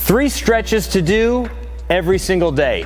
3 stretches to do every single day.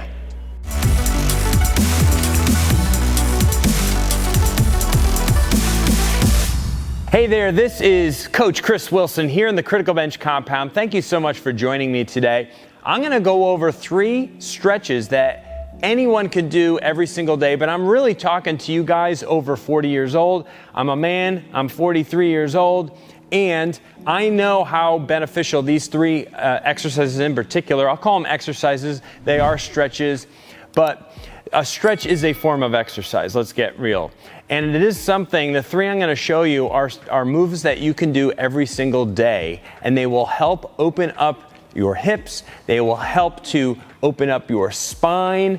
Hey there, this is Coach Chris Wilson here in the Critical Bench compound. Thank you so much for joining me today. I'm gonna go over 3 stretches that anyone can do every single day, but I'm really talking to you guys over 40 years old. I'm a man, I'm 43 years old, and I know how beneficial these 3 exercises in particular, I'll call them exercises, they are stretches, but a stretch is a form of exercise, let's get real. And it is something, the 3 I'm gonna show you are moves that you can do every single day, and they will help open up your hips, they will help to open up your spine,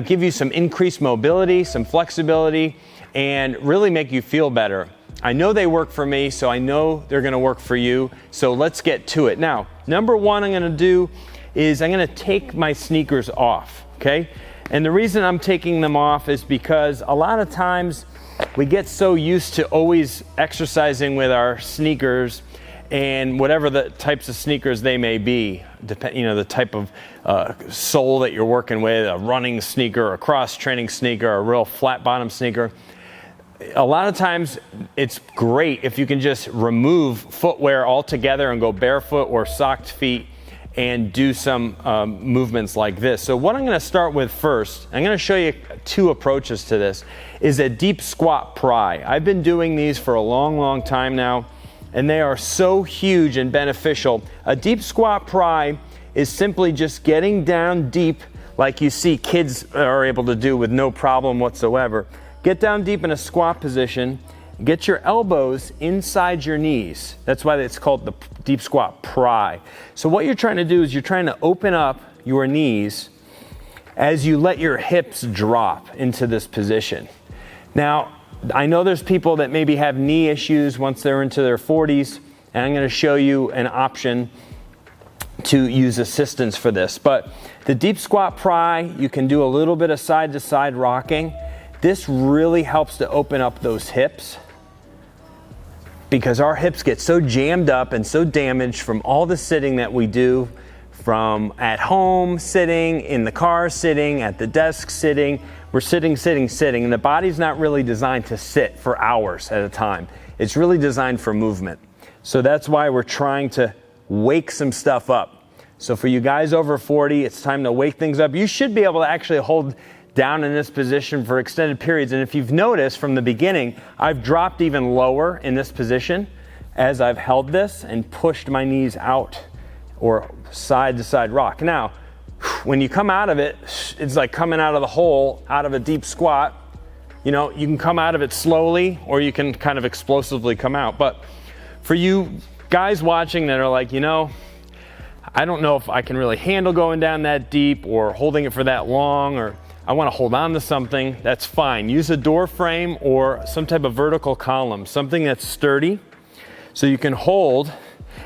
give you some increased mobility, some flexibility, and really make you feel better. I know they work for me, so I know they're gonna work for you, so let's get to it. Now, number 1 I'm gonna do is I'm gonna take my sneakers off, okay? And the reason I'm taking them off is because a lot of times we get so used to always exercising with our sneakers and whatever the types of sneakers they may be, the type of sole that you're working with, a running sneaker, a cross-training sneaker, a real flat-bottom sneaker. A lot of times it's great if you can just remove footwear altogether and go barefoot or socked feet and do some movements like this. So what I'm gonna start with first, I'm gonna show you 2 approaches to this, is a deep squat pry. I've been doing these for a long, long time now, and they are so huge and beneficial. A deep squat pry is simply just getting down deep like you see kids are able to do with no problem whatsoever. Get down deep in a squat position, get your elbows inside your knees. That's why it's called the deep squat pry. So what you're trying to do is you're trying to open up your knees as you let your hips drop into this position. Now, I know there's people that maybe have knee issues once they're into their 40s, and I'm gonna show you an option to use assistance for this. But the deep squat pry, you can do a little bit of side-to-side rocking. This really helps to open up those hips because our hips get so jammed up and so damaged from all the sitting that we do, from at home sitting, in the car sitting, at the desk sitting. We're sitting, and the body's not really designed to sit for hours at a time. It's really designed for movement. So that's why we're trying to wake some stuff up. So for you guys over 40, it's time to wake things up. You should be able to actually hold down in this position for extended periods. And if you've noticed from the beginning, I've dropped even lower in this position as I've held this and pushed my knees out or side to side rock. Now, when you come out of it, it's like coming out of the hole, out of a deep squat. You know, you can come out of it slowly or you can kind of explosively come out. But for you guys watching that are like, I don't know if I can really handle going down that deep or holding it for that long, or I want to hold on to something, that's fine. Use a door frame or some type of vertical column, something that's sturdy, so you can hold,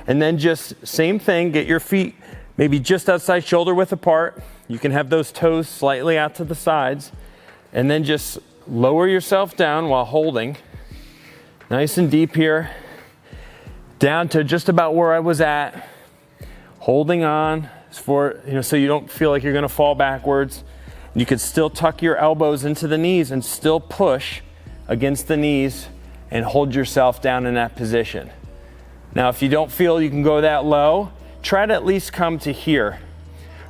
and then just same thing, get your feet maybe just outside shoulder width apart. You can have those toes slightly out to the sides, and then just lower yourself down while holding, nice and deep here, down to just about where I was at, holding on for, so you don't feel like you're gonna fall backwards. You could still tuck your elbows into the knees and still push against the knees and hold yourself down in that position. Now, if you don't feel you can go that low, try to at least come to here,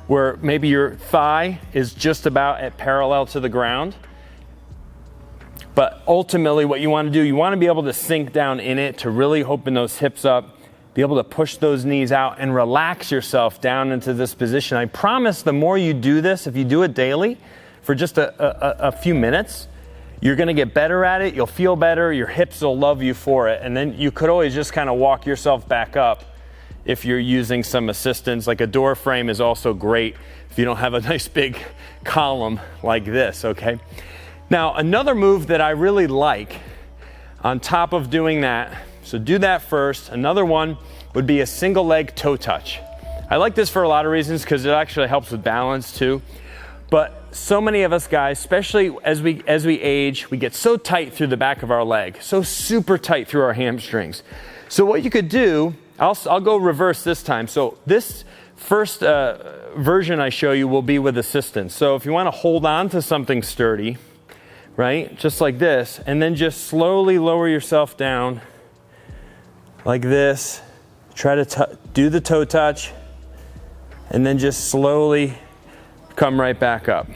where maybe your thigh is just about at parallel to the ground. But ultimately what you want to do, you want to be able to sink down in it to really open those hips up, be able to push those knees out and relax yourself down into this position. I promise the more you do this, if you do it daily for just a few minutes, you're gonna get better at it, you'll feel better, your hips will love you for it, and then you could always just kind of walk yourself back up if you're using some assistance. Like a door frame is also great if you don't have a nice big column like this, okay? Now, another move that I really like on top of doing that, so do that first. Another one would be a single leg toe touch. I like this for a lot of reasons because it actually helps with balance too. But so many of us guys, especially as we age, we get so tight through the back of our leg, so super tight through our hamstrings. So what you could do, I'll go reverse this time. So this first version I show you will be with assistance. So if you want to hold on to something sturdy, right, just like this, and then just slowly lower yourself down like this. Try to do the toe touch, and then just slowly come right back up.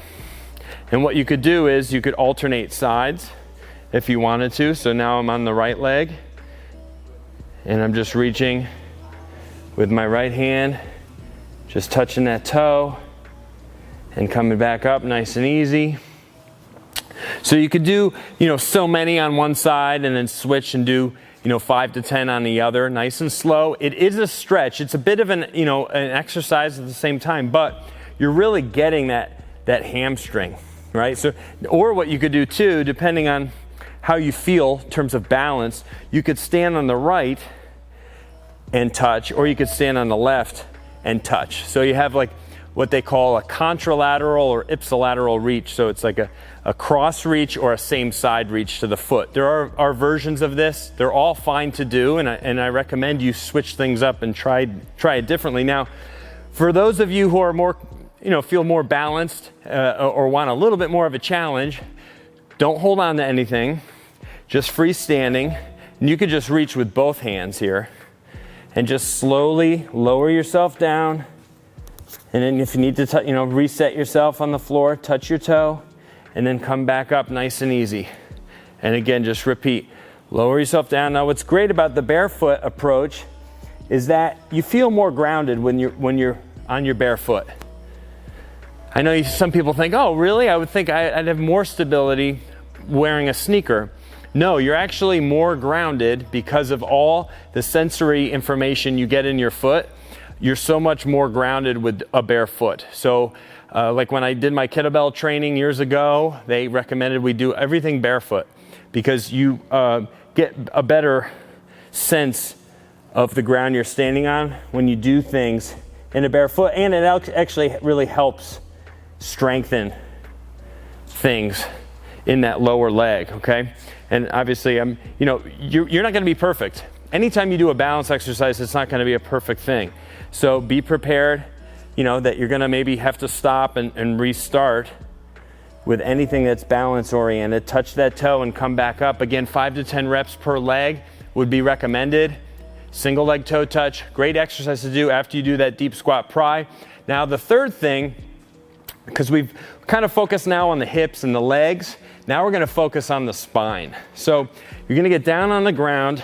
And what you could do is you could alternate sides if you wanted to. So now I'm on the right leg, and I'm just reaching with my right hand, just touching that toe and coming back up nice and easy. So you could do, so many on one side and then switch and do, 5 to 10 on the other, nice and slow. It is a stretch. It's a bit of an exercise at the same time, but you're really getting that hamstring, right? So, or what you could do too, depending on how you feel in terms of balance, you could stand on the right and touch, or you could stand on the left and touch. So you have like what they call a contralateral or ipsilateral reach. So it's like a cross reach or a same side reach to the foot. There are versions of this. They're all fine to do, and I recommend you switch things up and try it differently. Now, for those of you who are more, feel more balanced or want a little bit more of a challenge, don't hold on to anything, just freestanding. And you could just reach with both hands here and just slowly lower yourself down. And then if you need to, reset yourself on the floor, touch your toe, and then come back up nice and easy. And again, just repeat, lower yourself down. Now, what's great about the barefoot approach is that you feel more grounded when you're on your bare foot. I know some people think, oh, really? I would think I'd have more stability wearing a sneaker. No, you're actually more grounded because of all the sensory information you get in your foot. You're so much more grounded with a bare foot. So like when I did my kettlebell training years ago, they recommended we do everything barefoot because you get a better sense of the ground you're standing on when you do things in a bare foot, and it actually really helps strengthen things in that lower leg, okay? And obviously, you're not gonna be perfect. Anytime you do a balance exercise, it's not gonna be a perfect thing. So be prepared, that you're gonna maybe have to stop and restart with anything that's balance oriented. Touch that toe and come back up. Again, 5 to 10 reps per leg would be recommended. Single leg toe touch, great exercise to do after you do that deep squat pry. Now the third thing, because we've kind of focused now on the hips and the legs, now we're gonna focus on the spine. So you're gonna get down on the ground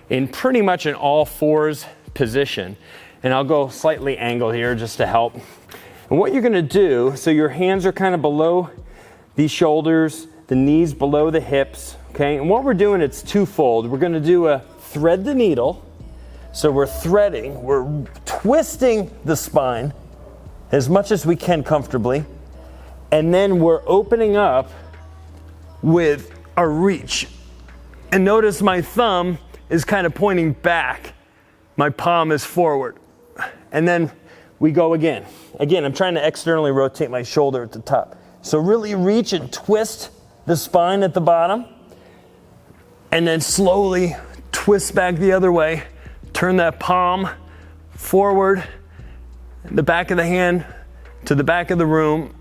in pretty much an all fours position. And I'll go slightly angled here just to help. And what you're gonna do, so your hands are kind of below these shoulders, the knees below the hips, okay? And what we're doing, it's twofold. We're gonna do a thread the needle. So we're threading, we're twisting the spine as much as we can comfortably. And then we're opening up with a reach. And notice my thumb is kind of pointing back. My palm is forward. And then we go again. Again, I'm trying to externally rotate my shoulder at the top. So really reach and twist the spine at the bottom. And then slowly twist back the other way. Turn that palm forward, the back of the hand to the back of the room,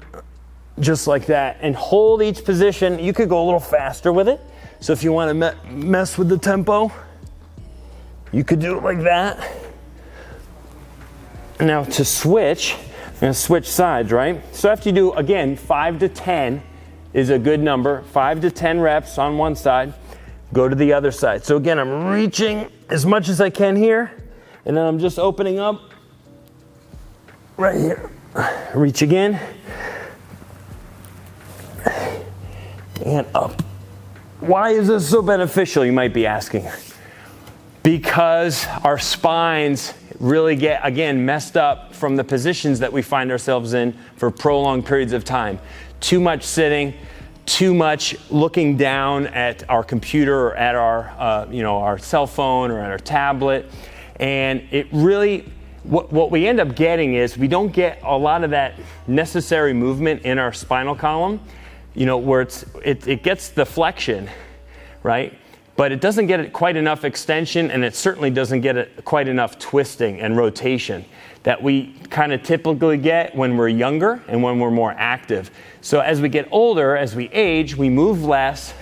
just like that. And hold each position. You could go a little faster with it. So if you want to mess with the tempo, you could do it like that. Now to switch, I'm going to switch sides, right? So after you do, again, 5 to 10 is a good number. 5 to 10 reps on one side. Go to the other side. So again, I'm reaching as much as I can here, and then I'm just opening up right here. Reach again. And up. Why is this so beneficial, you might be asking? Because our spines really get, again, messed up from the positions that we find ourselves in for prolonged periods of time. Too much sitting, too much looking down at our computer or at our cell phone or at our tablet. And it really, what we end up getting is we don't get a lot of that necessary movement in our spinal column, where it gets the flexion, right? But it doesn't get quite enough extension, and it certainly doesn't get quite enough twisting and rotation. that we kind of typically get when we're younger and when we're more active. So as we get older, as we age, we move less,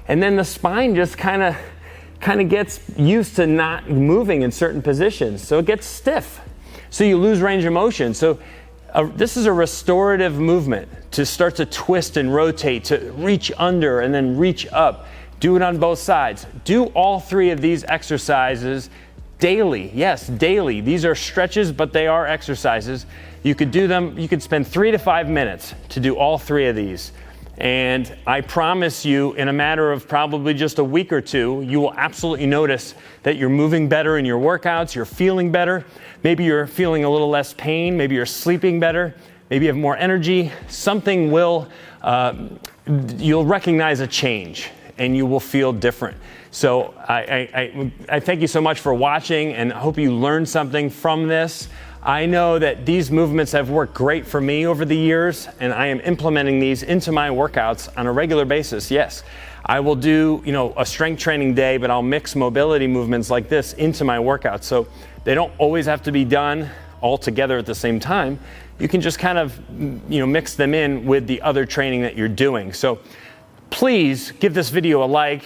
and then the spine just kind of gets used to not moving in certain positions. So it gets stiff. So you lose range of motion. So this is a restorative movement to start to twist and rotate, to reach under and then reach up. Do it on both sides. Do all three of these exercises daily. Yes, daily. These are stretches, but they are exercises. You could do them, you could spend 3 to 5 minutes to do all three of these. And I promise you, in a matter of probably just a week or two, you will absolutely notice that you're moving better in your workouts, you're feeling better. Maybe you're feeling a little less pain, maybe you're sleeping better, maybe you have more energy. Something will, you'll recognize a change and you will feel different. So I thank you so much for watching, and I hope you learned something from this. I know that these movements have worked great for me over the years, and I am implementing these into my workouts on a regular basis. Yes, I will do, a strength training day, but I'll mix mobility movements like this into my workouts. So they don't always have to be done all together at the same time. You can just kind of, mix them in with the other training that you're doing. So please give this video a like,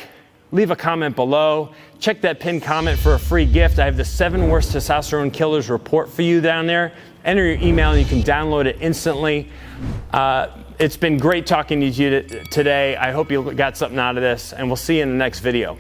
leave a comment below, check that pinned comment for a free gift. I have the 7 worst testosterone killers report for you down there. Enter your email and you can download it instantly. It's been great talking to you today. I hope you got something out of this, and we'll see you in the next video.